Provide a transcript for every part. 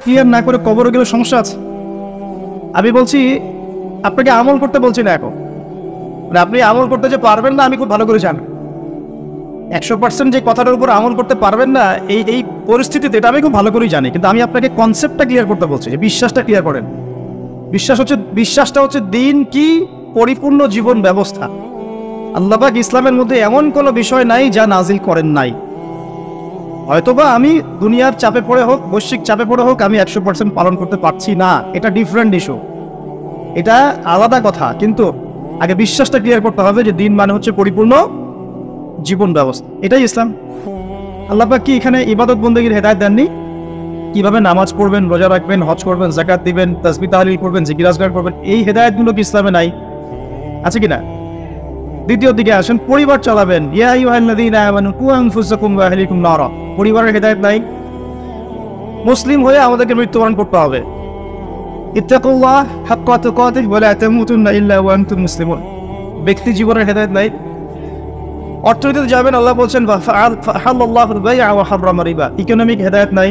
Clear না করে কবরে গেলে সমস্যা আছে। আমি বলছি আপনাকে আমল করতে বলছি না এখন, মানে আপনি আমল করতে যে পারবেন না আমি খুব ভালো করে জানি। 100% যে কথাটার উপর আমল করতে পারবেন না এই পরিস্থিতিতে, এটা আমি খুব ভালো করেই জানি। কিন্তু আমি আপনাকে কনসেপ্টটা ক্লিয়ার করতে বলছি, যে বিশ্বাসটা ক্লিয়ার করেন। বিশ্বাসটা হচ্ছে দিন কি পরিপূর্ণ জীবন ব্যবস্থা। আল্লাহ পাক ইসলামের মধ্যে এমন কোনো বিষয় নাই যা নাজিল করেন নাই। হয়তোবা আমি দুনিয়ার চাপে পড়ে হোক, বৈশ্বিক চাপে পড়ে হোক, আমি 100% পালন করতে পারছি না, এটা ডিফারেন্ট ইস্যু, এটা আলাদা কথা। কিন্তু আগে বিশ্বাসটা ক্লিয়ার করতে হবে যে দিন মানে হচ্ছে পরিপূর্ণ জীবন ব্যবস্থা, এটাই ইসলাম। আল্লাহ পাক কি এখানে ইবাদত বন্দেগীর হেদায়েত দেননি? কিভাবে নামাজ পড়বেন, রোজা রাখবেন, হজ করবেন, যাকাত দিবেন, তাসবিহ তাহলিল করবেন, জিকির আজকার করবেন, এই হেদায়েতগুলো কি ইসলামে নাই? আছে কিনা? দ্বিতীয় দিকে আসেন, পরিবার চালাবেন, ইয়া আইয়ুহাল্লাযীনা আমানু কু আনফুসাকুম ওয়া আহলিকুম নারা, পরিবারের হেদায়েত নাই। মুসলিম হয়ে আমাদেরকে মৃত্যুবরণ করতে হবে। ইত্তাকুল্লাহ হাক্কা তুকাতিহ ওয়া লা তামুতুন্না ইল্লা ওয়া আনতুম মুসলিমুন, ব্যক্তি জীবনের হেদায়েত নাই। অর্থনীতিতে যাবেন, আল্লাহ বলছেন ফাহাল্লাল্লাহুল বাই'a ওয়া হাররামা রিবা, ইকোনমিক হেদায়েত নাই।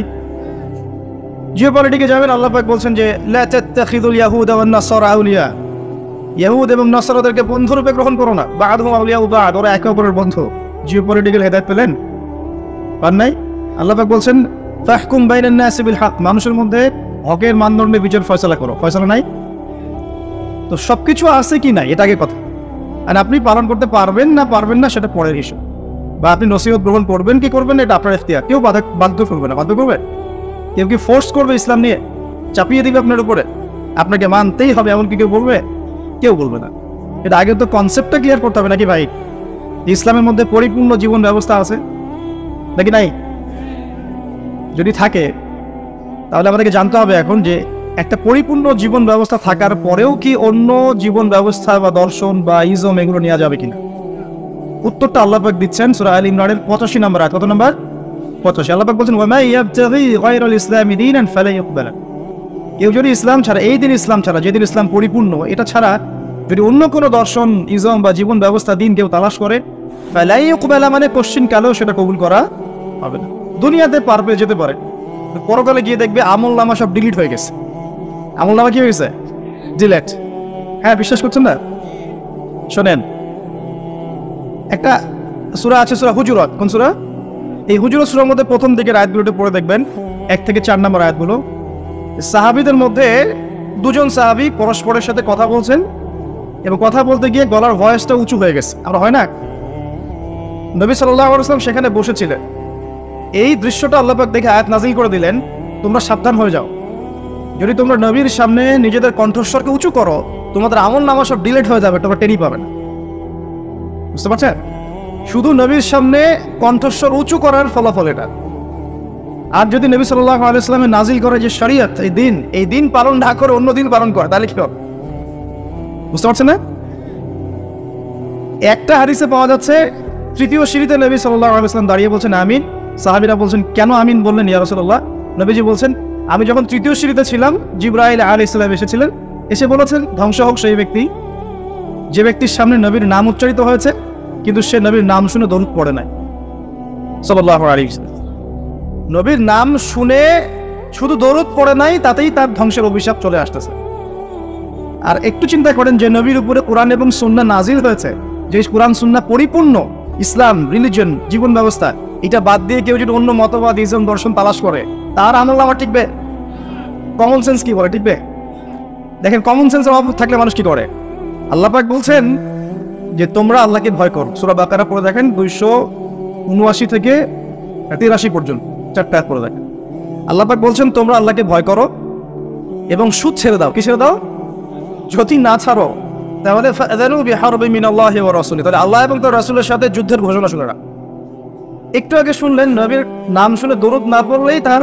জিওপলিটিকে যাবেন, আল্লাহ পাক বলছেন যে লা তাত্তাখিযুল ইয়াহুদা ওয়ান নাসারা আউলিয়া, ইহুদ এবং নাসারাদেরকে বন্ধুরূপে গ্রহণ করো না, বা'দুহুম আউলিয়া বা'দ, ওরা একে অপরের বন্ধু। জিওপলিটিক্যাল হেদায়েত পেলেন? পান নাই। আল্লাহ পাক বলছেন ফাহকুম বাইনান নাসি বিল হক, মানুষের মধ্যে হকের মানদণ্ডে বিচার ফয়সালা করো, ফয়সালা নাই। তো সবকিছু আছে কি নাই এটা আগে কথা। আর আপনি পালন করতে পারবেন না সেটা পরের ইস্যু, বা আপনি নসিহত গ্রহণ করবেন কি করবেন এটা আপনার ইখতিয়ার। কেউ বাধ্য করবে না, বাধ্য করবে? কেউ কি ফোর্স করবে ইসলাম নিয়ে চাপিয়ে দিবে আপনার উপরে? আপনাকে মানতেই হবে এমন কি কেউ বলবে? কেউ বলবে না। এটা আগে তো কনসেপ্টটা ক্লিয়ার করতে হবে নাকি ভাই? ইসলামের মধ্যে পরিপূর্ণ জীবন ব্যবস্থা আছে নাকি নাই? যদি থাকে তাহলে আমাদেরকে জানতে হবে এখন যে একটা পরিপূর্ণ জীবন ব্যবস্থা থাকার পরেও কি অন্য জীবন ব্যবস্থা বা দর্শন বা ইজম এগুলো নেওয়া যাবে কিনা। উত্তরটা আল্লাহ পাক দিচ্ছেন সূরা আল ইমরানের 85 নম্বর আয়াত। কত নম্বর? 85। আল্লাহ পাক বলছেন ওয়া মা ইয়াবতাগি গায়রাল ইসলামি দীনান ফালা ইউকবাল, কেউ যদি ইসলাম ছাড়া, এই দিন ইসলাম ছাড়া, যেদিন ইসলাম পরিপূর্ণ, এটা ছাড়া যদি অন্য কোনো দর্শন, ইজম বা জীবন ব্যবস্থা, দিন কেউ তালাশ করে, ফালা ইউকবাল মানে কোশ্চিন কালেও সেটা কবুল করা হবে না। দুনিয়াতে পারবে যেতে পারে, পরকালে গিয়ে দেখবে আমল নামা সব ডিলিট হয়ে গেছে। আমল নামা কি হয়েছে? ডিলেট। হ্যাঁ, বিশ্বাস করছেন না? শোনেন, একটা সূরা আছে, সূরা হুজুরাত। কোন সূরা? এই হুজুরাত সূরার মধ্যে প্রথম দিকের আয়াতগুলোতে পড়ে দেখবেন, 1 থেকে 4 নম্বর আয়াতগুলো। সাহাবীদের মধ্যে দুজন সাহাবী পরস্পরের সাথে কথা বলছেন এবং কথা বলতে গিয়ে গলার ভয়েসটা উঁচু হয়ে গেছে। আমরা হয় না? নবী সাল্লাল্লাহু আলাইহি ওয়াসাল্লাম সেখানে বসেছিলেন। এই দৃশ্যটা আল্লাহ পাক দেখে আয়াত নাযিল করে দিলেন, তোমরা সাবধান হয়ে যাও, যদি তোমরা নবীর সামনে নিজেদের কণ্ঠস্বরকে উঁচু করো, তোমাদের আমল নামা সব ডিলিট হয়ে যাবে, তোমরা টেরই পাবে না। বুঝতে পারছেন? শুধু নবীর সামনে কণ্ঠস্বর উঁচু করার ফলাফল এটা। আর যদি নবী সাল্লাল্লাহু আলাইহি ওয়াসাল্লামের নাজিল করে যে শরীয়ত, এই দিন পালন না করে অন্য দিন পালন করে, তাহলে কি হবে? বুঝতে পারছেন না? একটা হাদিসে পাওয়া যাচ্ছে, তৃতীয় সিঁড়িতে নবী সাল্লাল্লাহু আলাইহি ওয়াসাল্লাম দাঁড়িয়ে বলছেন আমিন। সাহাবীরা বলছেন কেন আমিন বললেন ইয়া রাসূলুল্লাহ? নবীজি বলছেন আমি যখন তৃতীয় সিঁড়িতে ছিলাম, জিবরাইল আলাইহিস সালাম এসেছিলেন, এসে বলেছেন ধ্বংস হোক সেই ব্যক্তি যে ব্যক্তির সামনে নবীর নাম উচ্চারিত হয়েছে কিন্তু সে নবীর নাম শুনে দরুদ পড়ে নাই সাল্লাল্লাহু আলাইহি ওয়াসাল্লাম। নবীর নাম শুনে শুধু দরুদ পড়ে নাই, তাতেই তার ধ্বংসের অভিশাপ চলে আসতেছে। আর একটু চিন্তা করেন যে নবীর উপরে কোরআন এবং সুন্নাহ নাজিল হয়েছে, যে কোরআন সুন্নাহ পরিপূর্ণ ইসলাম, রিলিজিয়ন, জীবন ব্যবস্থা, এটা বাদ দিয়ে কেউ যদি অন্য মতবাদ, ইসলাম, দর্শন তালাশ করে, তার আমল নামা টিকবে? কমন সেন্স কি বলে টিকবে? দেখেন, কমন সেন্সের অভাব থাকলে মানুষ কি করে? আল্লাহ পাক বলছেন যে তোমরা আল্লাহকে ভয় করো। সূরা বাকারা পড়ে দেখেন 279 থেকে 83 পর্যন্ত 4টা আয়াত পড়ে দেখেন। আল্লাহ পাক বলছেন তোমরা আল্লাহকে ভয় করো এবং সুদ ছেড়ে দাও। কি ছেড়ে দাও? যদি না ছাড়ো তাহলে ফাযানু বিহারবিন মিনাল্লাহি ওয়া রাসূলিহি, তাহলে আল্লাহ এবং তার রাসূলের সাথে যুদ্ধের ঘোষণা শুনে রাখ। একটু আগে শুনলেন নবীর নাম শুনে দরুদ না পড়লেই তার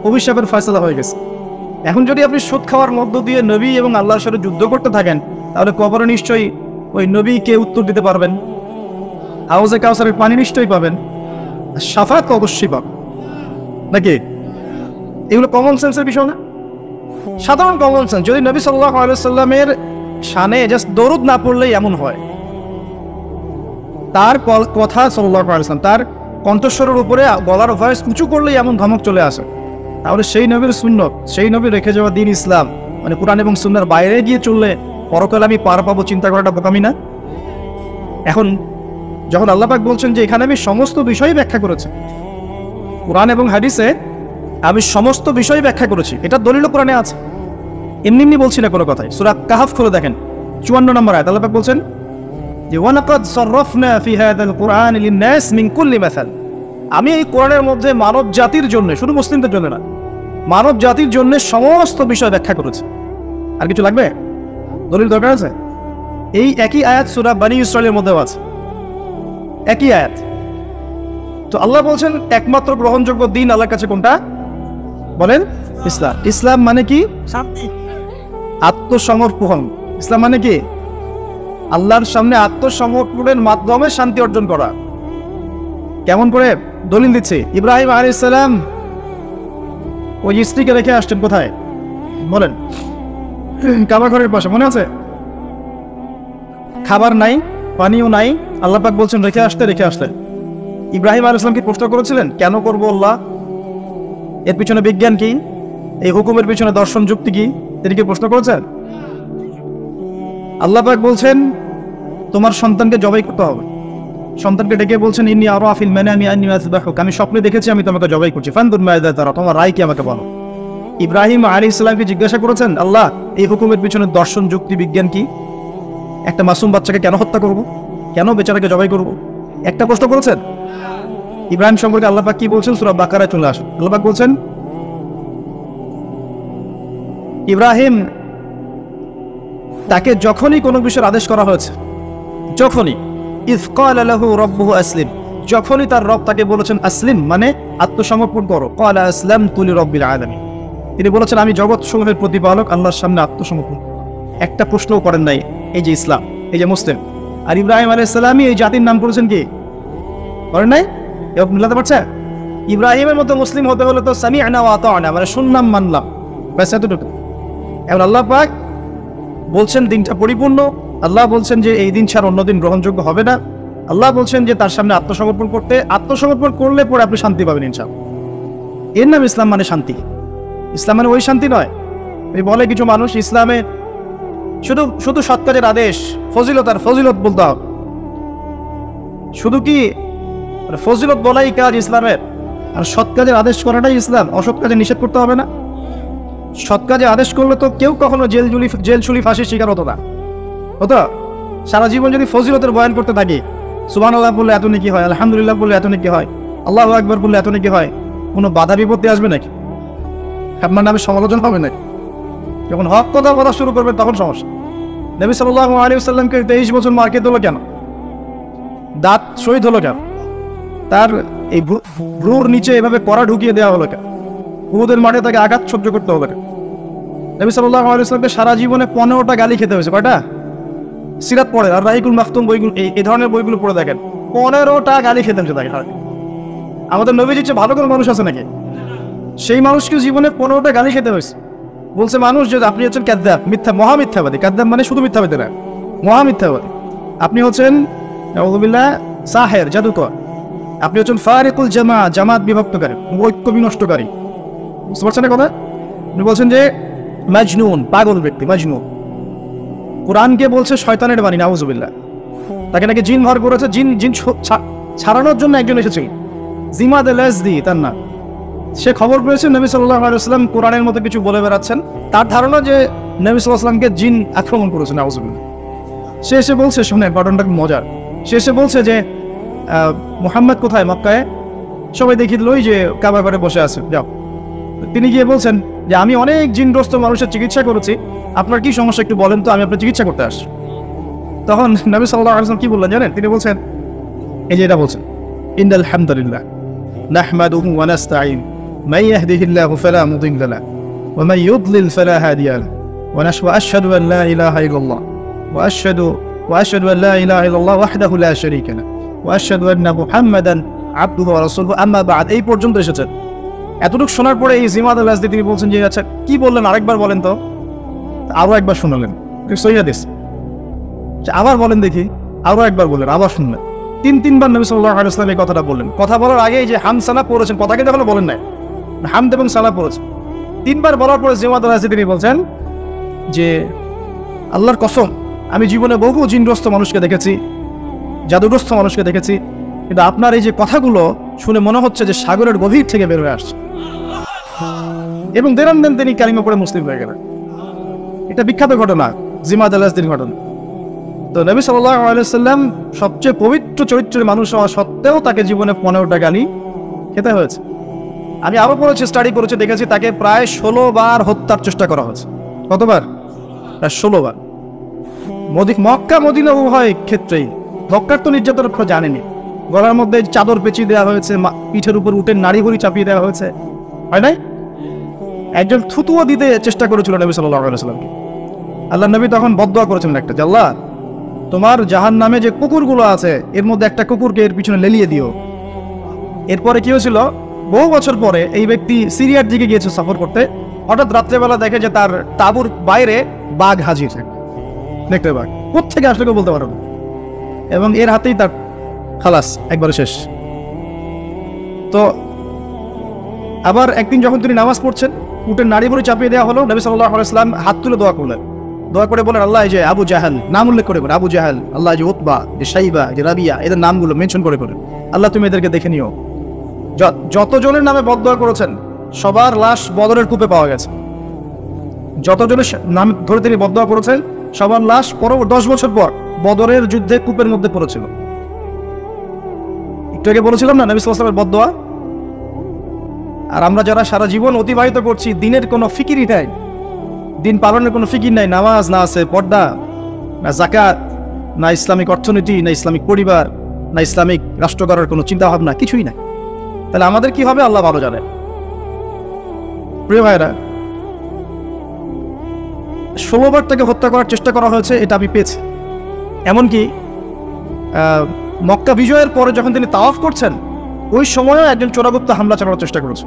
অভিশাপের ফয়সালা হয়ে গেছে। এখন যদি আপনি সুদ খাওয়ার মধ্য দিয়ে নবী এবং আল্লাহর সাথে যুদ্ধ করতে থাকেন, তাহলে কবরে নিশ্চয়ই ওই নবীকে উত্তর দিতে পারবেন, হাউজে কাউসারের পানি নিশ্চয়ই পাবেন, শাফাত অবশ্যই পাবেন, নাকি? এগুলো কমন সেন্সের বিষয় না? সাধারণ কমন সেন্স। যদি নবী সাল্লাল্লাহু আলাইহি ওয়াসাল্লামের শানে জাস্ট দরুদ না পড়লেই এমন হয়, তার কথা সাল্লাল্লাহু আলাইহি ওয়াসাল্লাম, তার কণ্ঠস্বরের উপরে গলার ভয়েস উঁচু করলেই এমন ধমক চলে আসে, তাহলে সেই নবীর সুন্নত, সেই নবী রেখে যাওয়া দিন ইসলাম, মানে কোরআন এবং সুন্নাহর বাইরে গিয়ে চললে পরকালে আমি পার পাবো, চিন্তা করাটা বোকামি না? এখন যখন আল্লাহ পাক বলছেন যে এখানে আমি সমস্ত বিষয় ব্যাখ্যা করেছি, কোরআন এবং হাদিসে আমি সমস্ত বিষয় ব্যাখ্যা করেছি, এটা দলিল কোরআনে আছে, এমনি এমনি বলছি না কোনো কথাই। সূরা কাহাফ খুলে দেখেন 54 নম্বর আয়াত, আল্লাহ পাক বলছেন যে ওয়ালাকাদ সাররাফনা ফি হাযাল কুরআনি লিন-নাস মিন কুল্লি মাসাল, আমি এই কোরআনের মধ্যে মানব জাতির জন্য, শুধু মুসলিমদের জন্য না, মানব জাতির জন্য সমস্ত বিষয় ব্যাখ্যা করেছে। আর কিছু লাগবে? দলিল দরকার আছে? এই একই আয়াত সূরা বনী ইসরাঈলের মধ্যেও আছে, একই আয়াত। তো আল্লাহ বলছেন একমাত্র গ্রহণযোগ্য দিন আল্লাহর কাছে কোনটা বলেন? ইসলাম। ইসলাম মানে কি? আত্মসমর্পণ। ইসলাম মানে কি? আল্লাহর সামনে আত্মসমর্পণের মাধ্যমে শান্তি অর্জন করা। কেমন করে? দলিল দিচ্ছে, ইব্রাহিম আলাইহিস সালাম ওই স্ত্রীকে রেখে আসছেন কোথায় বলেন? কাবা ঘরের পাশে, মনে আছে? খাবার নাই, পানিও নাই, আল্লাহ পাক বলছেন রেখে আসতে। ইব্রাহিম আলাইহিস সালাম কি প্রশ্ন করেছিলেন কেন করবো আল্লাহ? এর পিছনে বিজ্ঞান কি? এই হুকুমের পিছনে দর্শন যুক্তি কি? তিনি কি প্রশ্ন করেছেন? আল্লাহ পাক বলছেন তোমার সন্তানকে জবাই করতে হবে। সন্তানকে ডেকে বলছেন ইন্নী আরা ফিল মানামি আন্নী আযবাহুক, আমি স্বপ্নে দেখেছি আমি তোমাকে জবাই করছি, ফানদুর মাযা তারা, তোমার রায় কি আমাকে বলো। ইব্রাহিম আলাইহিস সালামকে জিজ্ঞাসা করেছেন আল্লাহ এই হুকুমের পিছনে দর্শন যুক্তি বিজ্ঞান কি? একটা মাসুম বাচ্চাকে কেন হত্যা করব, কেন বেচারাকে জবাই করব? একটা প্রশ্ন করেছেন? ইব্রাহিম সম্পর্কে আল্লাহ পাক কি বলছেন? সূরা বাকারায় চলে আসুন। আল্লাহ পাক বলছেন ইব্রাহিম তাকে যখনই কোনো বিষয়ের আদেশ করা হয়েছে, যখনই ইয ক্বালা লাহু রাব্বুহু আসলিম, যখনই তার রব তাকে বলেছেন আসলিম মানে আত্মসমর্পণ করো, ক্বালা আসলামতু লিরাব্বিল আলামিন, তিনি বলেছেন আমি জগৎ সমূহের প্রতিপালক আল্লাহর সামনে আত্মসমর্পণ। একটা প্রশ্নও করেন নাই, এই যে ইসলাম, এই যে মুসলিম। আর ইব্রাহিম আলাইহিস সালামই এই জাতির নাম করেছেন কি? করেন নাই? এও মিলাতে পারছে? ইব্রাহিমের মতো মুসলিম হতে হলে তো সামি'না ওয়া আতা'না, মানে শুনলাম মানলাম, ব্যাস এতটুকু। এখন আল্লাহ পাক বলছেন দিনটা পরিপূর্ণ, আল্লাহ বলছেন যে এই দিন ছাড়া অন্য দিন গ্রহণযোগ্য হবে না, আল্লাহ বলছেন যে তার সামনে আত্মসমর্পণ করতে, আত্মসমর্পণ করলে পরে আপনি শান্তি পাবেন ইনশাআল্লাহ। এর নাম ইসলাম মানে শান্তি। ইসলাম মানে ওই শান্তি নয়। বলে কিছু মানুষ ইসলামে শুধু সৎ কাজের আদেশ, ফজিলত বলতে হবে। শুধু কি ফজিলত বলাই কাজ ইসলামের? আর সৎ কাজের আদেশ করাটাই ইসলাম, অসৎ কাজে নিষেধ করতে হবে না? সৎ কাজে আদেশ করলে তো কেউ কখনো জেল ছুরি ফাঁসির শিকার হতো না, হতো? সারা জীবন যদি ফজিলতের বয়ান করতে থাকি, সুবহানাল্লাহ বললে এত নেকি হয়, আলহামদুলিল্লাহ বললে এত নেকি হয়, আল্লাহু আকবার বললে এত নেকি হয়, কোনো বাধা বিপত্তি আসবে নাকি? আপনার নামে সমালোচনা হবে নাকি? যখন হক কথা বলা শুরু করবে তখন সমস্যা। নবী সাল্লাল্লাহু আলাইহি ওয়াসাল্লামকে 23 বছর মার খেতে হলো কেন? দাঁত শহীদ হলো কেন? তার এই ভ্রুর নিচে এভাবে কড়া ঢুকিয়ে দেওয়া হলো কেন? উহুদের মাঠে তাকে আঘাত সহ্য করতে হবে কেন? নবী সাল্লাল্লাহু আলাইহি ওয়াসাল্লামকে সারা জীবনে 15টা গালি খেতে হয়েছে। কয়টা? সিরাত পড়ে আর রাহিকুল মাখতুম বইগুলো, এই ধরনের বইগুলো পড়ে দেখেন, 15টা গালি খেতে হয়েছে তাকে। আমাদের নবীজির চেয়ে ভালো কোনো মানুষ আছে নাকি? সেই মানুষকে জীবনে 15টা গালি খেতে হয়েছে। বলছে মানুষ যে আপনি হচ্ছেন কাযযাব, মিথ্যা, মহামিথ্যাবাদী। কাযযাব মানে শুধু মিথ্যাবাদী না, মহামিথ্যাবাদী। আপনি হচ্ছেন নাউযুবিল্লাহ সাহের, জাদুকর। আপনি হচ্ছেন ফারিকুল জামাত বিভক্তকারী, ঐক্য বিনষ্টকারী। বুঝতে পারছেন না কথা? আপনি বলছেন যে মাজনুন, পাগল ব্যক্তি, মাজনুন। কোরআনকে বলছে শয়তানের বাণী, নাউযুবিল্লাহ। তাকে নাকি জিন ভর করেছে, জিন ছাড়ানোর জন্য একজন এসেছিল, জিমাদ আল-আজদি তার নাম। সে খবর পেয়েছে নবী সাল্লাল্লাহু আলাইহি ওয়াসাল্লাম কোরআনের মতো কিছু বলে বেড়াচ্ছেন, তার ধারণা যে নবী সাল্লাল্লাহু আলাইহি ওয়াসাল্লামকে জিন আক্রমণ করেছে, নাউযুবিল্লাহ। সে এসে বলছে, শুনে ঘটনাটা মজার, সে এসে বলছে যে মুহাম্মদ কোথায়? মক্কায়। সবাই দেখিয়ে দিল ওই যে কাবা ঘরে বসে আছে, যাও। তিনি গিয়ে বলছেন যে আমি অনেক জিনগ্রস্ত মানুষের চিকিৎসা করেছি, আপনার কি সমস্যা একটু বলেন তো, আমি আপনার চিকিৎসা করতে আসছি। তখন নবী সাল্লাল্লাহু আলাইহি ওয়াসাল্লাম কি বললেন জানেন? তিনি বলছেন এই যে এটা বলছেন, ইন্নাল হামদুলিল্লাহ নাহমাদুহু ওয়া নাস্তাঈন মান ইয়াহদিহিল্লাহু ফালা মুদিল্লা লাহু ওয়া মান ইউদ্লিল ফালা হাদিয়া লাহু ওয়া আশহাদু আন লা ইলাহা ইল্লাল্লাহ ওয়া আশহাদু আন লা ইলাহা ইল্লাল্লাহ ওয়াহদাহু লা শারীকা লাহু ওয়া আশহাদু আন্না মুহাম্মাদান আবদুহু ওয়া রাসূলুহু আম্মা বা'দ। এই পর্যন্ত এসেছেন। এতটুকু শোনার পরে এই জিমাদ আল-আজদি তিনি বলছেন যে আচ্ছা কি বললেন আরেকবার বলেন তো। আরো একবার শোনালেন, সহিহ হাদিস। আবার বলেন দেখি, আরো একবার বললেন, আবার শুনলেন। তিনবার নবী সাল্লাল্লাহু আলাইহি ওয়াসাল্লাম এই কথাটা বললেন। কথা বলার আগেই যে হামসানা পড়েছেন, কথাকে দেখলে বলেন নাই, হামদ এবং সালাহ পড়েছেন। 3 বার বলার পরে জিমাত আলাইহি তিনি বলছেন যে আল্লাহর কসম, আমি জীবনে বহু জিনগ্রস্ত মানুষকে দেখেছি, জাদুগ্রস্ত মানুষকে দেখেছি, কিন্তু আপনার এই যে কথাগুলো শুনে মনে হচ্ছে যে সাগরের গভীর থেকে বের হয়ে আসছে। এবং দেন তিনি কালিমা পড়ে মুসলিম হয়ে গেলেন। এটা বিখ্যাত ঘটনা, জিমাত আলাইহির ঘটনা। তো নবী সাল্লাল্লাহু আলাইহি ওয়াসাল্লাম সবচেয়ে পবিত্র চরিত্রের মানুষ হওয়া সত্ত্বেও তাকে জীবনে 15টা গালি খেতে হয়েছে। আমি আরো পড়েছি, স্টাডি করেছি, দেখেছি তাকে প্রায় 16 বার হত্যার চেষ্টা করা হয়েছে। কতবার? 16 বার। মক্কা মদিনা উভয় ক্ষেত্রেই মক্কার তো নির্যাতন আপনারা জানেনি। গলার মধ্যে চাদর পেঁচিয়ে দেওয়া হয়েছে, পিঠের উপর উঠে নাড়ি ভুড়ি চাপিয়ে দেওয়া হয়েছে, হয় নাই? একজন থুতুও দিতে চেষ্টা করেছিল নবী সাল্লাল্লাহু আলাইহি ওয়াসাল্লামকে। আল্লাহ নবী তখন বদদোয়া করেছিলেন একটা, যে আল্লাহ তোমার জাহান্নামে যে কুকুরগুলো আছে এর মধ্যে একটা কুকুরকে এর পিছনে লেলিয়ে দিও। এরপরে কি হয়েছিল, বহু বছর পরে এই ব্যক্তি সিরিয়ার দিকে গিয়েছে সফর করতে, হঠাৎ রাত্রেবেলা দেখে যে তার তাঁবুর বাইরে বাঘ হাজির, দেখতে বাঘ কোত্থেকে আসলে কেউ বলতে পারো না, এবং এর হাতেই তার খালাস, একবারে শেষ। তো আবার একদিন যখন তিনি নামাজ পড়ছেন, উটের নাড়ি ভুড়ি চাপিয়ে দেওয়া হলো, নবী সাল্লাল্লাহু আলাইহি ওয়াসাল্লাম হাত তুলে দোয়া করলেন। দোয়া করে বলেন, আল্লাহ যে আবু জাহাল, নাম উল্লেখ করে বলেন, আবু জাহাল, আল্লাহ যে উতবা, যে সাইবা, যে রাবিয়া, এদের নামগুলো মেনশন করে বলেন, আল্লাহ তুমি এদেরকে দেখে নিও। যতজনের নামে বদদোয়া করেছেন সবার লাশ বদরের কূপে পাওয়া গেছে। যতজনের নাম ধরে তিনি বদদোয়া করেছেন সবার লাশ 10 বছর পর বদরের যুদ্ধে কূপের মধ্যে পড়েছিল। একটু আগে বলেছিলাম না নবী সাল্লাল্লাহু আলাইহি ওয়াসাল্লামের বদদোয়া। আর আমরা যারা সারা জীবন অতিবাহিত করছি, দিনের কোনো ফিকিরই নাই, দিন পালনের কোনো ফিকির নাই, নামাজ না আছে, পর্দা না, যাকাত না, ইসলামিক অর্থনীতি না, ইসলামিক পরিবার না, ইসলামিক রাষ্ট্র গড়ার কোনো চিন্তা ভাবনা, কিছুই নাই, তাহলে আমাদের কি হবে আল্লাহ ভালো জানেন। প্রিয় ভাইরা, 16 বার তাকে হত্যা করার চেষ্টা করা হয়েছে, এটা আমি পেয়েছি। এমনকি মক্কা বিজয়ের পরে যখন তিনি তাওয়াফ করছেন ওই সময়ও একজন চোরাগুপ্ত হামলা চালানোর চেষ্টা করেছে।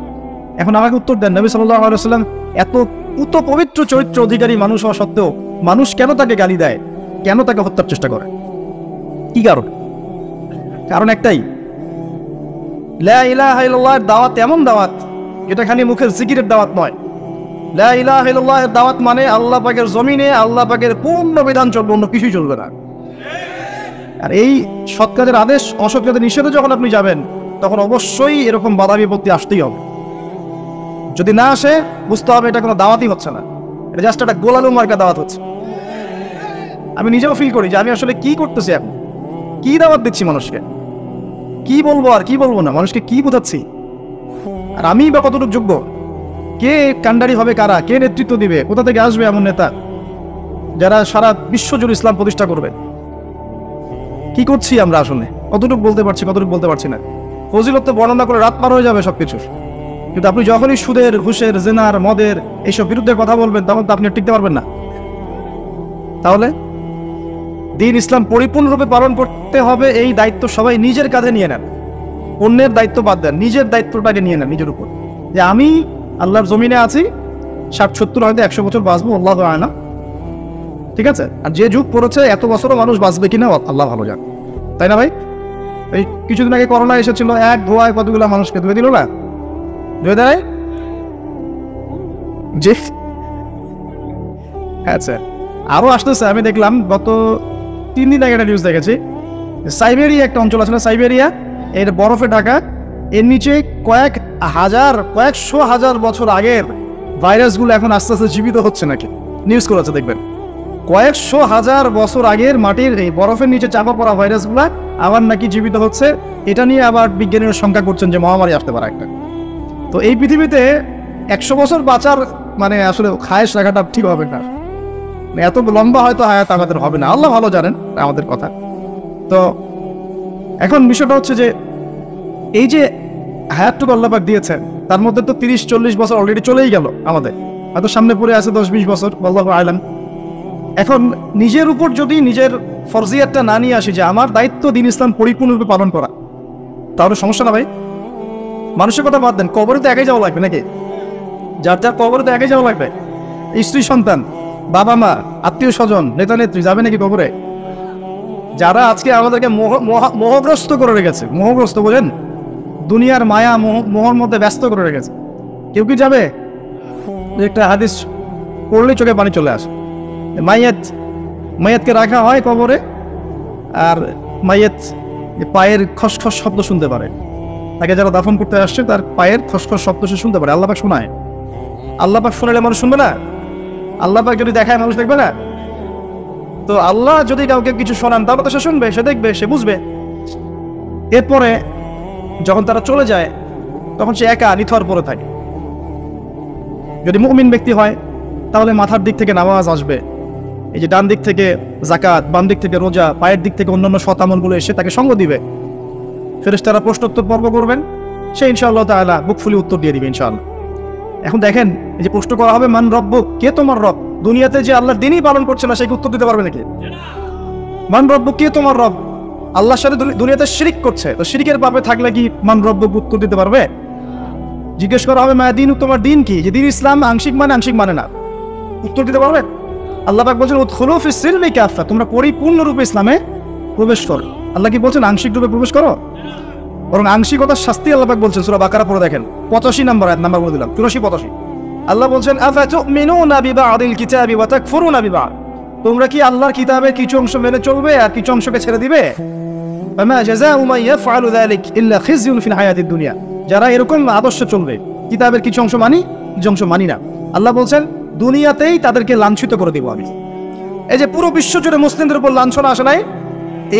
এখন আমাকে উত্তর দেন, নবী সাল্লাল্লাহু আলাইহি ওয়াসাল্লাম এত পুত পবিত্র চরিত্র অধিকারী মানুষ হওয়া সত্ত্বেও মানুষ কেন তাকে গালি দেয়, কেন তাকে হত্যার চেষ্টা করে? কি কারণ? কারণ একটাই, লা ইলাহা ইল্লাল্লাহর দাওয়াত এমন দাওয়াত যেটা খালি মুখের জিকিরের দাওয়াত নয়। লা ইলাহা ইল্লাল্লাহর দাওয়াত মানে আল্লাহ পাকের জমিনে আল্লাহ পাকের পূর্ণ বিধান চলবে, অন্য কিছুই চলবে না। আর এই সৎ কাজের আদেশ অসৎ কাজের নিষেধে যখন আপনি যাবেন তখন অবশ্যই এরকম বাধা বিপত্তি আসতেই হবে। যদি না আসে বুঝতে হবে এটা কোনো দাওয়াতই হচ্ছে না, এটা জাস্ট একটা গোলালু মার্কা দাওয়াত হচ্ছে। আমি নিজেও ফিল করি যে আমি আসলে কি করতেছি, এখন কি দাওয়াত দিচ্ছি মানুষকে, কি বলবো আর কি বলবো না, মানুষকে কি বোঝাচ্ছি, আর আমি বা কতটুকু যোগ্য, কে কান্ডারি হবে, কারা, কে নেতৃত্ব দিবে, কোথা থেকে আসবে এমন নেতা যারা সারা বিশ্বজুড়ে ইসলাম প্রতিষ্ঠা করবে। কি করছি আমরা আসলে, কতটুকু বলতে পারছি, কতটুকু বলতে পারছি না। ফজিলত বর্ণনা করে রাত পার হয়ে যাবে সবকিছুর, কিন্তু আপনি যখনই সুদের, ঘুষের, জেনার, মদের এইসব বিরুদ্ধে কথা বলবেন তখন তো আপনি টিকতে পারবেন না। তাহলে দ্বীন ইসলাম পরিপূর্ণরূপে পালন করতে হবে, এই দায়িত্ব সবাই নিজের কাঁধে নিয়ে নেন। অন্যের দায়িত্ব বাদ দেন, নিজের দায়িত্বটাকে নিয়ে নেন নিজের উপর, যে আমি আল্লাহর জমিনে আছি, 60, 70 হয়তো 100 বছর বাঁচবো, আল্লাহু আ'লাম, ঠিক আছে। আর যে যুগ পড়েছে এত বছরও মানুষ বাঁচবে কিনা আল্লাহ ভালো জানে, তাই না ভাই? এই কিছুদিন আগে করোনা এসেছিল, এক ধোয়ায় কতগুলো মানুষকে ধুয়ে দিল না, ধুয়ে দেয়। জি আচ্ছা, আরো আসতেছে। আমি দেখলাম গত 3 দিন আগে একটা নিউজ দেখেছি, সাইবেরিয়া একটা অঞ্চল আছে না, সাইবেরিয়া, এর বরফে ঢাকা, এর নিচে কয়েকশো হাজার বছর আগের ভাইরাসগুলো এখন আস্তে আস্তে জীবিত হচ্ছে নাকি, নিউজ করেছে দেখবেন। কয়েকশো হাজার বছর আগের মাটির এই বরফের নিচে চাপা পড়া ভাইরাসগুলা আবার নাকি জীবিত হচ্ছে। এটা নিয়ে আবার বিজ্ঞানীরা শঙ্কা করছেন যে মহামারী আসতে পারে একটা। তো এই পৃথিবীতে 100 বছর বাঁচার মানে আসলে খায়েশ রাখাটা ঠিক হবে না, এত লম্বা হয়তো হায়াত আমাদের হবে না, আল্লাহ ভালো জানেন আমাদের কথা। তো এখন বিষয়টা হচ্ছে যে এই যে হায়াতটুকু আল্লাহ পাক দিয়েছেন তার মধ্যে তো 30-40 বছর অলরেডি চলেই গেল, আমাদের হয়তো সামনে পড়ে আছে 10-20 বছর, আল্লাহু আ'লাম। এখন নিজের উপর যদি নিজের ফরজিয়াতটা না নিয়ে আসি যে আমার দায়িত্ব দ্বীন ইসলাম পরিপূর্ণরূপে পালন করা, তাহলে সমস্যা না ভাই? মানুষের কথা বাদ দেন, কবরে তো একাই যাওয়া লাগবে নাকি? যার যার কবরে তো একাই যাওয়া লাগবে, স্ত্রী সন্তান, বাবা মা, আত্মীয় স্বজন, নেতা নেত্রী যাবে নাকি কবরে? যারা আজকে আমাদেরকে মোহগ্রস্ত করে রেখেছে, মোহগ্রস্ত বোঝেন, দুনিয়ার মায়া মোহর মধ্যে ব্যস্ত করে রেখেছে, কেউ কি যাবে? একটা হাদিস পড়লেই চোখে পানি চলে আসে। মাইয়াতকে রাখা হয় কবরে, আর মাইয়াত পায়ের খসখস শব্দ শুনতে পারে। তাকে যারা দাফন করতে আসছে তার পায়ের খসখস শব্দ সে শুনতে পারে। আল্লাহ পাক শোনায়। আল্লাহ পাক শোনালে মানুষ শুনবে না? আল্লাহ পাক যদি দেখায় মানুষ দেখবে না? তো আল্লাহ যদি কাউকে কিছু শোনান তাহলে তো সে শুনবে, সে দেখবে, সে বুঝবে। এরপরে যখন তারা চলে যায় তখন সে একা নিথর পড়ে থাকে। যদি মুমিন ব্যক্তি হয় তাহলে মাথার দিক থেকে নামাজ আসবে, এই যে ডান দিক থেকে যাকাত, বাম দিক থেকে রোজা, পায়ের দিক থেকে অন্যান্য সৎ আমলগুলো এসে তাকে সঙ্গ দিবে। ফেরেশতারা প্রশ্নোত্তর পর্ব করবেন, সে ইনশাআল্লাহ তাআলা বুক ফুলি উত্তর দিয়ে দিবে ইনশাআল্লাহ। এখন দেখেন, এই যে প্রশ্ন করা হবে মান রব্বুক, কে তোমার রব? দুনিয়াতে যে আল্লাহর দিনই পালন করছে না, সেই উত্তর দিতে পারবে নাকি? মান রব্বুক, কে তোমার রব? আল্লাহর সাথে দুনিয়াতে শিরিক করছে, তো শিরিকের পাপে থাকলে কি মান রব্বুক উত্তর দিতে পারবে? জিজ্ঞেস করা হবে মা দিন, তোমার দিন কি? যে দিন ইসলাম আংশিক মানে না, উত্তর দিতে পারবে? আল্লাহ পাক বলছেন উদখুলু ফিস সিলমি কাফা, তোমরা পরিপূর্ণরূপে ইসলামে প্রবেশ করো। আল্লাহ কি বলছেন আংশিক রূপে প্রবেশ করো? বরং আংশিকতার শাস্তি আল্লাহ পাক বলছেন সূরা বাকারা পড়ে দেখেন 85 নম্বর আয়াত, নাম্বার বলে দিলাম 84-85। আল্লাহ বলছেন আফাতুমিনুনা বিবাদিল কিতাবি ওয়া তাকফুরুনা বিবাদ, তোমরা কি আল্লাহর কিতাবের কিছু অংশ মেনে চলবে আর কিছু অংশকে ছেড়ে দিবে? ফামা জাযাউ মান ইয়াফআলু যালিক ইল্লা খিzyun ফিল হায়াতিদ দুনিয়া, যারা এরকম আদর্শ চলবে, কিতাবের কিছু অংশ মানি, কিছু অংশ মানি না, আল্লাহ বলছেন দুনিয়াতেই তাদেরকে লাঞ্ছিত করে দিব আমি। এই যে পুরো বিশ্ব জুড়ে মুসলিমদের উপর লাঞ্ছনা আসে নাই,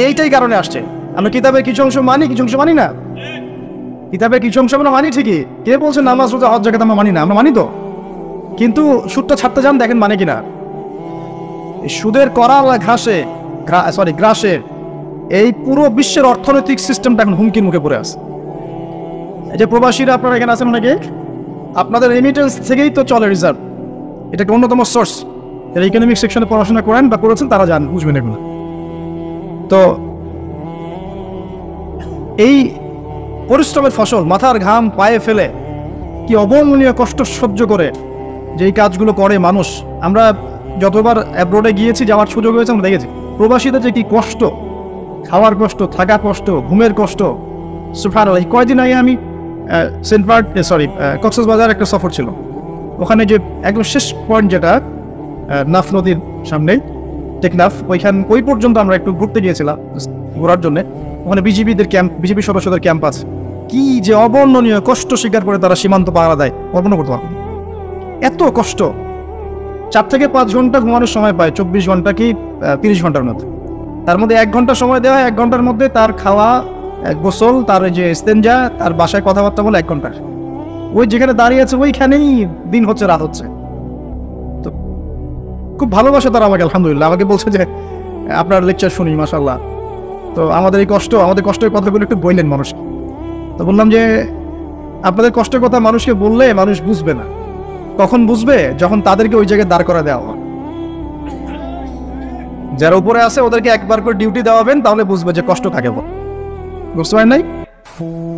এইটাই কারণে আসছে। আমরা কিতাবের কিছু অংশ মানি, কিছু অংশ মানি না। কিতাবের কিছু অংশ আমরা মানি ঠিকই, কে বলছে নামাজ রোজা হজ জাকাত আমরা মানি না? আমরা মানি তো, কিন্তু সুদটা ছাড়তে যান, দেখেন মানে কিনা। সুদের করাল ঘাসে গ্রাসে এই পুরো বিশ্বের অর্থনৈতিক সিস্টেমটা এখন হুমকির মুখে পড়ে আছে। এই যে প্রবাসীরা আপনারা এখানে আছেন অনেকে, আপনাদের রেমিটেন্স থেকেই তো চলে রিজার্ভ, এটা একটা অন্যতম সোর্স। যারা ইকোনমিক সেকশনে পড়াশোনা করেন বা করেছেন তারা জান, বুঝবেন এগুলো। তো এই পরিশ্রমের ফসল, মাথার ঘাম পায়ে ফেলে কি অবর্ণনীয় কষ্ট সহ্য করে যে এই কাজগুলো করে মানুষ। আমরা যতবার অ্যাব্রোডে গিয়েছি, যাওয়ার সুযোগ হয়েছে, আমরা দেখেছি প্রবাসীদের যে কি কষ্ট, খাওয়ার কষ্ট, থাকার কষ্ট, ঘুমের কষ্ট। সুবহানাল্লাহ, কয়েকদিন আগে আমি কক্সবাজার একটা সফর ছিল, ওখানে যে একদম শেষ পয়েন্ট যেটা নাফ নদীর সামনে টেকনাফ, ওই পর্যন্ত আমরা একটু ঘুরতে গিয়েছিলাম ঘোরার জন্য। ওখানে বিজেপি সদস্যদের ক্যাম্প আছে। কি যে অবর্ণনীয় কষ্ট স্বীকার করে তারা সীমান্ত পাহারা দেয়, কল্পনা করতে পারবো। এত কষ্ট, 4 থেকে 5 ঘন্টা ঘুমানোর সময় পায়, 24 ঘন্টা কি 30 ঘন্টার মধ্যে। তার মধ্যে 1 ঘন্টা সময় দেওয়া হয়, 1 ঘন্টার মধ্যে তার খাওয়া, গোসল, তার যে ইস্তেঞ্জা, তার বাসায় কথাবার্তা বলে 1 ঘন্টা। ওই যেখানে দাঁড়িয়ে আছে ওইখানেই দিন হচ্ছে রাত হচ্ছে। তো খুব ভালোবাসে তারা আমাকে, আলহামদুলিল্লাহ। আমাকে বলছে যে আপনার লেকচার শুনি, মাশাআল্লাহ। তো আমাদের কষ্টের কথাগুলো একটু বললেন মানুষ। তো বললাম যে আপনাদের কষ্টের কথা মানুষকে বললে মানুষ বুঝবে না। কখন বুঝবে? যখন তাদেরকে ওই জায়গায় দাঁড় করা দেওয়া হয়। যারা উপরে আছে ওদেরকে একবার করে ডিউটি দেওয়াবেন, তাহলে বুঝবে যে কষ্ট কাকে বলে। বুঝতে পারেন নাই?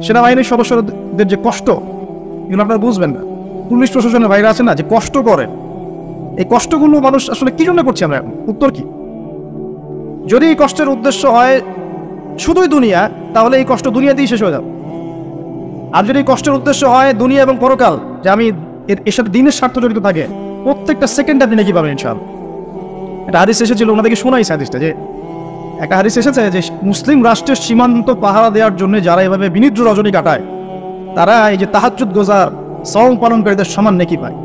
সেনাবাহিনীর সদস্যদের যে কষ্ট, এগুলো আপনারা বুঝবেন না। পুলিশ প্রশাসনের বাইরে আছে না, যে কষ্ট করে, এই কষ্টগুলো মানুষ আসলে কি জন্য করছে আমরা এখন? উত্তর কি? যদি এই কষ্টের উদ্দেশ্য হয় শুধুই দুনিয়া, তাহলে এই কষ্ট দুনিয়াতেই শেষ হয়ে যাবে। আর যদি এই কষ্টের উদ্দেশ্য হয় দুনিয়া এবং পরকাল, যে আমি এর সাথে দিনের স্বার্থ জড়িত থাকে, প্রত্যেকটা সেকেন্ডে আপনি নাকি পাবেন ইনশাআল্লাহ। একটা হাদিস এসেছিল, ওনাদেরকে শোনাইছে হাদিসটা, যে একটা হাদিস এসেছে যে মুসলিম রাষ্ট্রের সীমান্ত পাহারা দেওয়ার জন্য যারা এভাবে বিনিদ্র রজনী কাটায়, তারা এই যে তাহাজ্জুদ গোজার, সওম পালনকারীদের সমান নেকি পায়।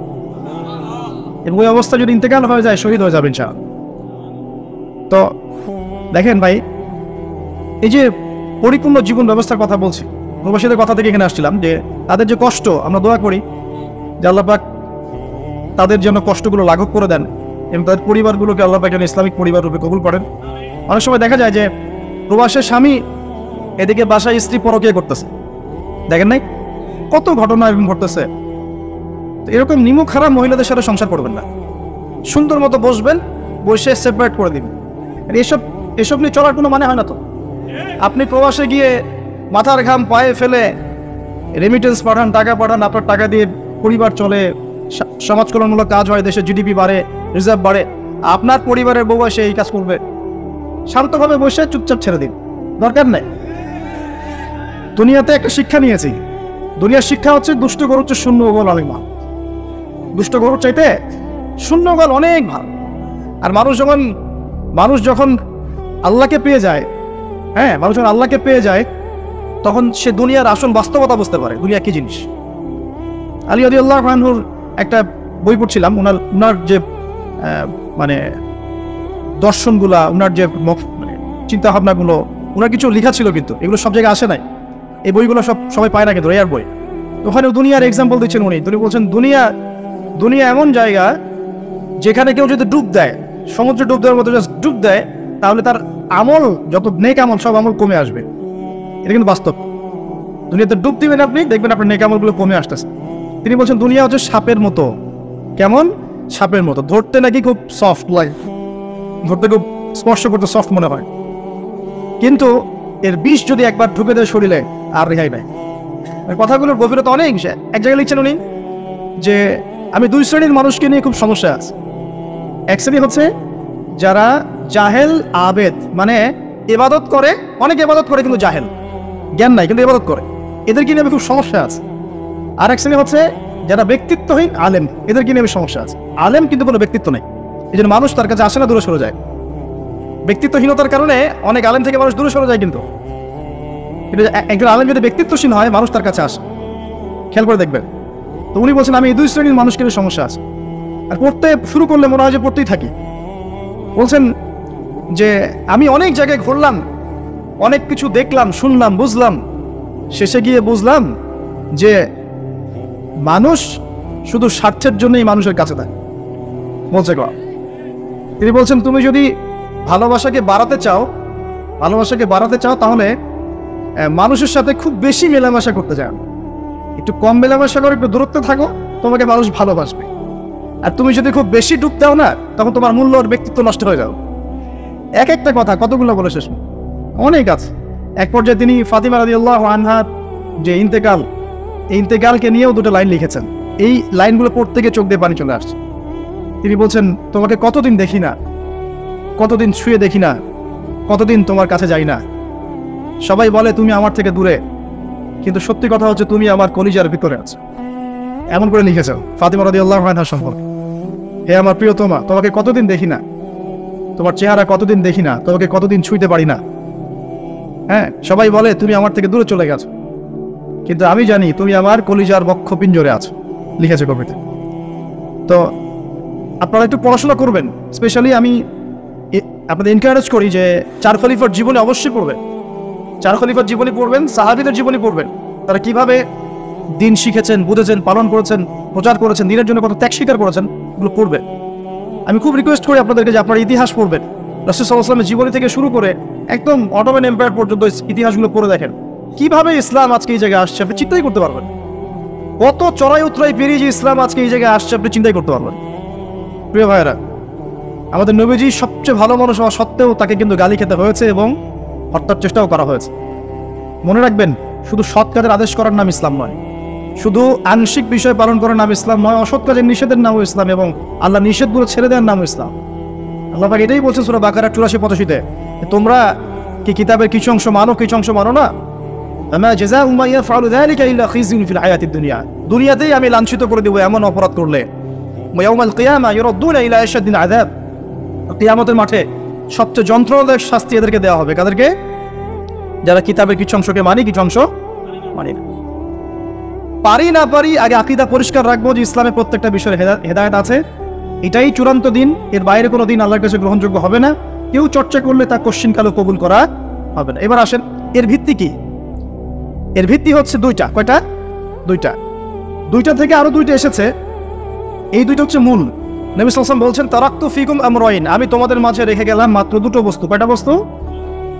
এবং ওই অবস্থা যদি ইন্তেকাল হয়ে যায়, শহীদ হয়ে যাবে ইনশাআল্লাহ। তো দেখেন ভাই, এই যে পরিপূর্ণ জীবন ব্যবস্থার কথা বলছি, প্রবাসীদের কথা থেকে এখানে আসছিলাম, যে তাদের যে কষ্ট, আমরা দোয়া করি যে আল্লাহ পাক তাদের যেন কষ্টগুলো লাঘব করে দেন এবং তাদের পরিবারগুলোকে আল্লাহ পাক যেন ইসলামিক পরিবার রূপে কবুল করেন। অনেক সময় দেখা যায় যে প্রবাসের স্বামী এদিকে বাসায় স্ত্রী পরকীয়া করতেছে, দেখেন নাই? কত ঘটনা এরকম ঘটতেছে। তো এরকম নিমুখ খারাপ মহিলাদের সাথে সংসার করবেন না। সুন্দর মতো বসবেন, বসে সেপারেট করে দিবেন। এসব নিয়ে চলার কোনো মানে হয় না তো। আপনি প্রবাসে গিয়ে মাথার ঘাম পায়ে ফেলে রেমিটেন্স পাঠান, টাকা পাঠান, আপনার টাকা দিয়ে পরিবার চলে, সমাজ কল্যাণমূলক কাজ হয়, দেশের জিডিপি বাড়ে, রিজার্ভ বাড়ে। আপনার পরিবারের বউ এসে এই কাজ করবে, শান্তভাবে বসে চুপচাপ ছেড়ে দিন, দরকার নেই। দুনিয়াতে একটা শিক্ষা নিয়েছি, দুনিয়ার শিক্ষা হচ্ছে দুষ্ট গরুর চেয়ে শূন্য গোল অনেক ভালো, দুষ্ট গরুর চাইতে শূন্য গোল অনেক ভালো। আর মানুষ যখন আল্লাহকে পেয়ে যায়, হ্যাঁ, মানুষ যখন আল্লাহকে পেয়ে যায় তখন সে দুনিয়ার আসল বাস্তবতা বুঝতে পারে দুনিয়া কি জিনিস। আলী রাদিয়াল্লাহু আনহুর একটা বই পড়ছিলাম, উনার যে মানে দর্শনগুলা, উনার যে চিন্তা ভাবনাগুলো, উনার কিছু লেখা ছিল, কিন্তু এগুলো সব জায়গায় আসে নাই। এই বইগুলো সবাই পায় না, কিন্তু রেয়ার বই। ওখানে দুনিয়ার এক্সাম্পল দিচ্ছেন উনি বলছেন দুনিয়া এমন জায়গা যেখানে কেউ যদি ডুব দেয়, সমুদ্রে ডুব দেওয়ার মতো জাস্ট ডুব দেয়, তাহলে তার আমল, যত নেক আমল, সব আমল কমে আসবে। এটা কিন্তু বাস্তব। দুনিয়াতে ডুব দিবেন আপনি, দেখবেন আপনার নেক আমলগুলো কমে আসতেছে। তিনি বলছেন দুনিয়া হচ্ছে সাপের মতো। কেমন? সাপের মতো। ধরতে নাকি খুব সফট লাগে, ধরতে খুব স্পর্শ করতে সফট মনে হয়, কিন্তু এর বিষ যদি একবার ঢুকে দেয় শরীরে আর রেহাই নাই। কথাগুলোর গভীরতা অনেক। এক জায়গায় লিখছেন উনি যে আমি দুই শ্রেণীর মানুষকে নিয়ে খুব সমস্যা আছে। এক শ্রেণী হচ্ছে যারা জাহেল আবেদ, মানে ইবাদত করে, অনেক ইবাদত করে কিন্তু জাহেল, জ্ঞান নাই কিন্তু ইবাদত করে, এদেরকে নিয়ে আমি খুব সমস্যা আছে। আর এক শ্রেণী হচ্ছে যারা ব্যক্তিত্বহীন আলেম, এদেরকে নিয়ে আমি সমস্যা আছে। আলেম কিন্তু কোনো ব্যক্তিত্ব নেই, এই জন্য মানুষ তার কাছে আসে না, দূরে সরে যায়। ব্যক্তিত্বহীনতার কারণে অনেক আলেম থেকে মানুষ দূরে সরে যায়, কিন্তু একজন আলেম যদি ব্যক্তিত্বহীন হয় মানুষ তার কাছে আসে। খেয়াল করে দেখবেন। তো উনি বলছেন আমি এই দুই শ্রেণীর মানুষকে নিয়ে সমস্যা আছে, আর পড়তে শুরু করলে মনে হয় যে পড়তেই থাকি। বলছেন যে আমি অনেক জায়গায় ঘুরলাম, অনেক কিছু দেখলাম, শুনলাম, বুঝলাম, শেষে গিয়ে বুঝলাম যে মানুষ শুধু স্বার্থের জন্যই মানুষের কাছে থাকে। বলছে তিনি বলছেন তুমি যদি ভালোবাসাকে বাড়াতে চাও তাহলে মানুষের সাথে খুব বেশি মেলামেশা করতে চাও, একটু কম মেলামেশা করো, একটু দূরত্বে থাকো, তোমাকে মানুষ ভালোবাসবে। আর তুমি যদি খুব বেশি ডুব দাও না, তখন তোমার মূল্য আর ব্যক্তিত্ব নষ্ট হয়ে যাও। এক একটা কথা কতগুলো বলে শেষ, অনেক আছে। এক পর্যায়ে তিনি ফাতিমা রাদিয়াল্লাহু আনহার যে ইন্তেকাল, এই ইন্তেকালকে নিয়েও দুটো লাইন লিখেছেন। এই লাইনগুলো পড়তে গিয়ে চোখ দিয়ে পানি চলে আসছে। তিনি বলছেন তোমাকে কতদিন দেখি না, কতদিন ছুঁয়ে দেখি না, কতদিন তোমার কাছে যাই না। সবাই বলে তুমি আমার থেকে দূরে, কিন্তু সত্যি কথা হচ্ছে তুমি আমার কলিজার ভিতরে আছো। এমন করে লিখেছেন ফাতিমা রাদিয়াল্লাহু আনহা সম্পর্কে। হে আমার প্রিয়তমা, তোমাকে কতদিন দেখি না, তোমার চেহারা কতদিন দেখি না, তোমাকে কতদিন ছুঁইতে পারি না। হ্যাঁ, সবাই বলে তুমি আমার থেকে দূরে চলে গেছো, কিন্তু আমি জানি তুমি আমার কলিজার বক্ষ পিঞ্জরে আছো, লিখেছে কবিতে। তো আপনারা একটু পড়াশোনা করবেন। স্পেশালি আমি আপনাদের এনকারেজ করি যে চার খলিফার জীবনে অবশ্যই পড়বেন, চার খলিফার জীবনী পড়বেন, সাহাবীদের জীবনী পড়বেন, তারা কিভাবে দিন শিখেছেন, বুঝেছেন, পালন করেছেন, প্রচার করেছেন, দিনের জন্য কত ত্যাগ স্বীকার করেছেন, এগুলো পড়বেন। আমি খুব রিকোয়েস্ট করি আপনাদেরকে যে আপনারা ইতিহাস পড়বেন। রাসূল সাল্লাল্লাহু আলাইহি ওয়াসাল্লামের জীবনী থেকে শুরু করে একদম অটোমান এম্পায়ার পর্যন্ত ইতিহাসগুলো পড়ে দেখেন, কিভাবে ইসলাম আজকে এই জায়গায় আসছে আপনি চিন্তাই করতে পারবেন। কত চড়াই উতরাই পেরিয়ে যে ইসলাম আজকে এই জায়গায় আসছে আপনি চিন্তাই করতে পারবেন। প্রিয় ভাইয়েরা, আমাদের নবীজি সবচেয়ে ভালো মানুষ হওয়া সত্ত্বেও তাকে কিন্তু গালি খেতে হয়েছে এবং হত্যার চেষ্টাও করা হয়েছে। মনে রাখবেন, শুধু সৎ কাজের আদেশ করার নাম ইসলাম নয়, শুধু আংশিক বিষয় পালন করার নাম ইসলাম নয়, অসৎ কাজের নিষেধের নামও ইসলাম, এবং আল্লাহ নিষেধগুলো ছেড়ে দেওয়ার নামও ইসলাম। আল্লাহ পাক এটাই বলছেন সূরা বাকারা 84-85-তে, তোমরা কি কিতাবের কিছু অংশ মানো, কিছু অংশ মানো না। আমা জাযাউ মান ইয়াফআলু যালিকা ইল্লা খিজয়ুন ফিল হায়াতিদ দুনিয়া, দুনিয়াতেই আমি লাঞ্ছিত করে দেব এমন অপরাধ করলে। ওয়া ইয়াউমাল কিয়ামা ইউরাদ্দুনা ইলা আশাদ্দিল আযাব, কিয়ামতের মাঠে সবচেয়ে যন্ত্রণাদায়ক শাস্তি এদেরকে দেওয়া হবে। কাদেরকে? যারা কিতাবের কিছু অংশকে মানি, কিছু অংশ মানি না। পারি না পারি, আগে আকীদা পরিষ্কার রাখবো যে ইসলামের প্রত্যেকটা বিষয়ে হেদায়েত আছে, এটাই চূড়ান্ত দিন, এর বাইরে কোনো দিন আল্লাহর কাছে গ্রহণযোগ্য হবে না। কেউ চর্চা করলে তা কোশ্চিনকালও কবুল করা হবে না। এবার আসেন, এর ভিত্তি কি? এর ভিত্তি হচ্ছে দুইটা। কয়টা? দুইটা থেকে আরো দুইটা এসেছে, এই দুইটা হচ্ছে মূল। নবী সাল্লাল্লাহু আলাইহি ওয়াসাল্লাম বলছেন তারাকতু ফিকুম আমরাইন, আমি তোমাদের মাঝে রেখে গেলাম মাত্র দুটো বস্তু। কয়টা বস্তু?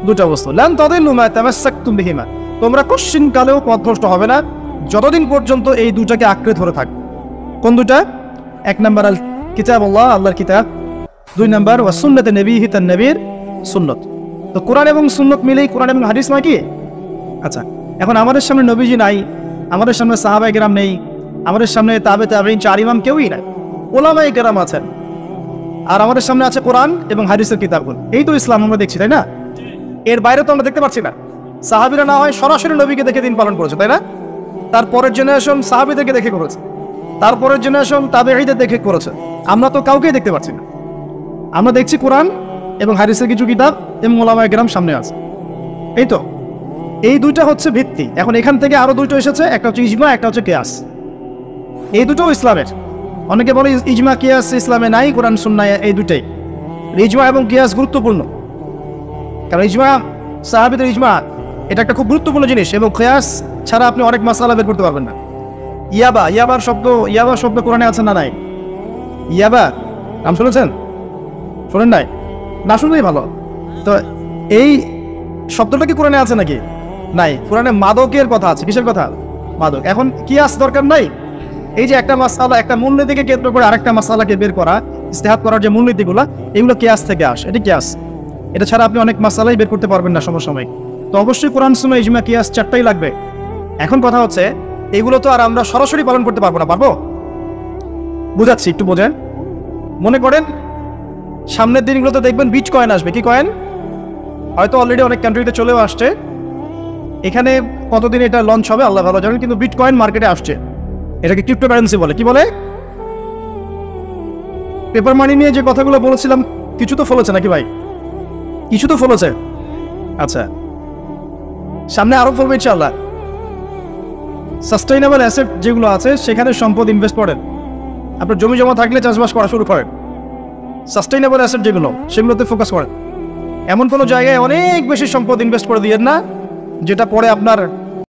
দুটো বস্তু। লান তাদিল্লু মা তামাসসাকতুম বিহিমা, তোমরা কোশ্চিনকালেও পথভ্রষ্ট হবে না যতদিন পর্যন্ত এই দুটাকে আঁকড়ে ধরে থাকবে। কোন দুটা? এক নাম্বার আল কিতাবুল্লাহ, আল্লাহর কিতাব। দুই নাম্বার ওয়া সুন্নাতে নবীহি, তার নবীর সুন্নত। তো কোরআন এবং সুন্নত মিলেই কোরআন এবং হাদিস নয় কি? আচ্ছা, এখন আমাদের সামনে নবীজি নাই, আমাদের সামনে সাহাবায়ে কেরাম নেই, আমাদের সামনে তাবে তাবেঈন, চার ইমাম কেউই নাই, ওলামায়ে কেরাম আছেন, আর আমাদের সামনে আছে কোরআন এবং হাদিসের কিতাবগুলো। এই তো ইসলাম আমরা দেখছি, তাই না? এর বাইরে তো আমরা দেখতে পাচ্ছি না। সাহাবীরা না হয় সরাসরি নবীকে দেখে দিন পালন করেছে, তাই না? তারপরের জেনারেশন সাহাবীদেরকে দেখে করেছে, তারপরের জেনারেশন তাবেঈদের দেখে করেছে। আমরা তো কাউকেই দেখতে পাচ্ছি না। আমরা দেখছি কোরআন এবং হাদিসের কিছু কিতাব এবং ওলামায়ে কেরাম সামনে আছে, এই তো। এই দুইটা হচ্ছে ভিত্তি। এখন এখান থেকে আরো দুটো এসেছে, একটা হচ্ছে ইজমা, একটা হচ্ছে কিয়াস। এই দুটোও ইসলামের। অনেকে বলে ইজমা কিয়াস ইসলামে নাই, কোরআন সুন্নাহ এই দুটাই। ইজমা এবং কিয়াস গুরুত্বপূর্ণ, কারণ ইজমা, সাহাবীদের ইজমা এটা একটা খুব গুরুত্বপূর্ণ জিনিস, এবং কিয়াস ছাড়া আপনি অনেক মাসালা বের করতে পারবেন না। ইয়াবার শব্দ কোরআনে আছে না নাই? ইয়াবা নাম শুনেছেন? শোনেন নাই? না শুনলেই ভালো। তো এই শব্দটা কি কোরআনে আছে নাকি? নাই। কোরআনে মাদকের কথা আছে। কিসের কথা? মাদক। এখন কিয়াস দরকার নাই। এই যে একটা মাসালা, একটা মূলনীতিকে কেন্দ্র করে আরেকটা মাসালাকে বের করা, ইস্তেহাদ করার যে মূলনীতিগুলো, এগুলো কিয়াস থেকে আসে। এটি কিয়াস। এটা ছাড়া আপনি অনেক মাসালাই বের করতে পারবেন না সমসাময়িক। তো অবশ্যই কোরআন সুন্নাহ ইজমা কিয়াস চারটাই লাগবে। এখন কথা হচ্ছে, এগুলো তো আর আমরা সরাসরি পালন করতে পারবো না। পারবো? বুঝাচ্ছি, একটু বোঝেন। মনে করেন সামনের দিনগুলোতে দেখবেন বিট কয়েন আসবে। কি কয়েন? হয়তো অলরেডি অনেক কান্ট্রিতে চলেও আসছে। এখানে কতদিন এটা লঞ্চ হবে আল্লাহ ভালো জানেন, কিন্তু বিট কয়েন মার্কেটে আসছে। এটাকে ক্রিপ্টোকারেন্সি বলে। কি বলে? পেপার মানি নিয়ে যে কথাগুলো বলেছিলাম, কিছু তো ফলেছে নাকি ভাই? কিছু তো ফলেছে। আচ্ছা, সামনে আরো ফলবে ইনশাআল্লাহ। সাস্টেইনেবল অ্যাসেট যেগুলো আছে সেখানে সম্পদ ইনভেস্ট করেন। আপনার জমি জমা থাকলে চাষবাস করা শুরু করেন। সাস্টেইনেবল অ্যাসেট যেগুলো, সেগুলোতে ফোকাস করেন। এমন কোনো জায়গায় অনেক বেশি সম্পদ ইনভেস্ট করে দিয়েন না যেটা পরে আপনার